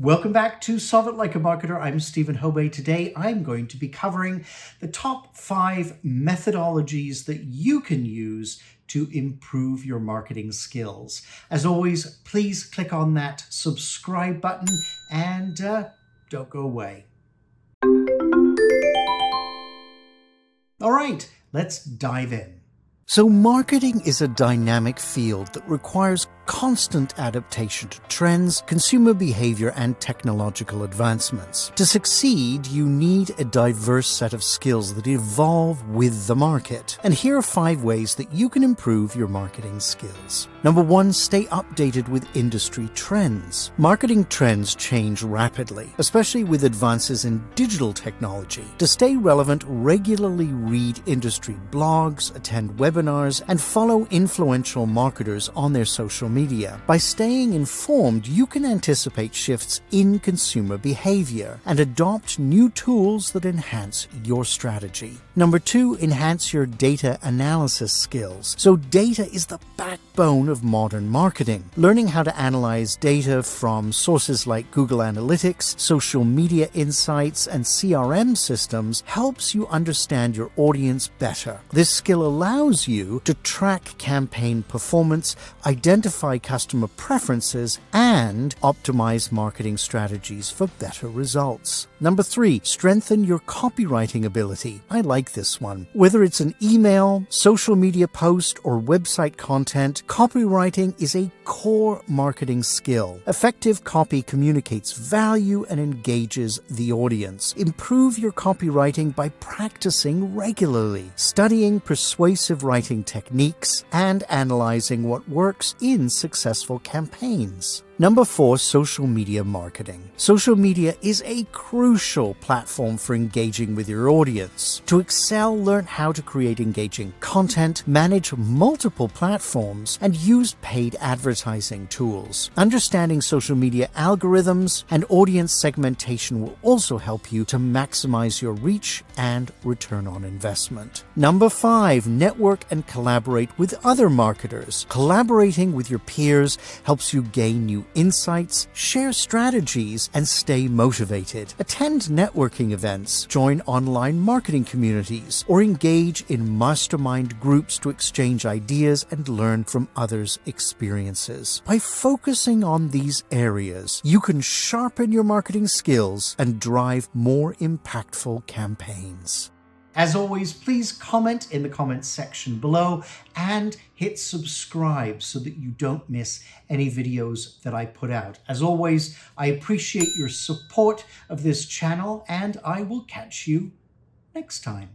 Welcome back to Solve It Like a Marketer. I'm Stephen Hobay. Today, I'm going to be covering the top 5 methodologies that you can use to improve your marketing skills. As always, please click on that subscribe button and don't go away. All right, let's dive in. So marketing is a dynamic field that requires constant adaptation to trends, consumer behavior, and technological advancements. To succeed, you need a diverse set of skills that evolve with the market. And here are 5 ways that you can improve your marketing skills. Number 1, stay updated with industry trends. Marketing trends change rapidly, especially with advances in digital technology. To stay relevant, regularly read industry blogs, attend webinars, and follow influential marketers on their social media. By staying informed, you can anticipate shifts in consumer behavior and adopt new tools that enhance your strategy. Number 2, enhance your data analysis skills. So data is the backbone of modern marketing. Learning how to analyze data from sources like Google Analytics, social media insights, and CRM systems helps you understand your audience better. This skill allows you to track campaign performance, identify customer preferences, and optimize marketing strategies for better results. Number 3, strengthen your copywriting ability. I like this one. Whether it's an email, social media post, or website content, copywriting is a core marketing skill. Effective copy communicates value and engages the audience. Improve your copywriting by practicing regularly, studying persuasive writing techniques, and analyzing what works in successful campaigns. Number 4, social media marketing. Social media is a crucial platform for engaging with your audience. To excel, learn how to create engaging content, manage multiple platforms, and use paid advertising tools. Understanding social media algorithms and audience segmentation will also help you to maximize your reach and return on investment. Number 5, network and collaborate with other marketers. Collaborating with your peers helps you gain new insights, share strategies, and stay motivated. Attend networking events, join online marketing communities, or engage in mastermind groups to exchange ideas and learn from others' experiences. By focusing on these areas, you can sharpen your marketing skills and drive more impactful campaigns. As always, please comment in the comments section below and hit subscribe so that you don't miss any videos that I put out. As always, I appreciate your support of this channel and I will catch you next time.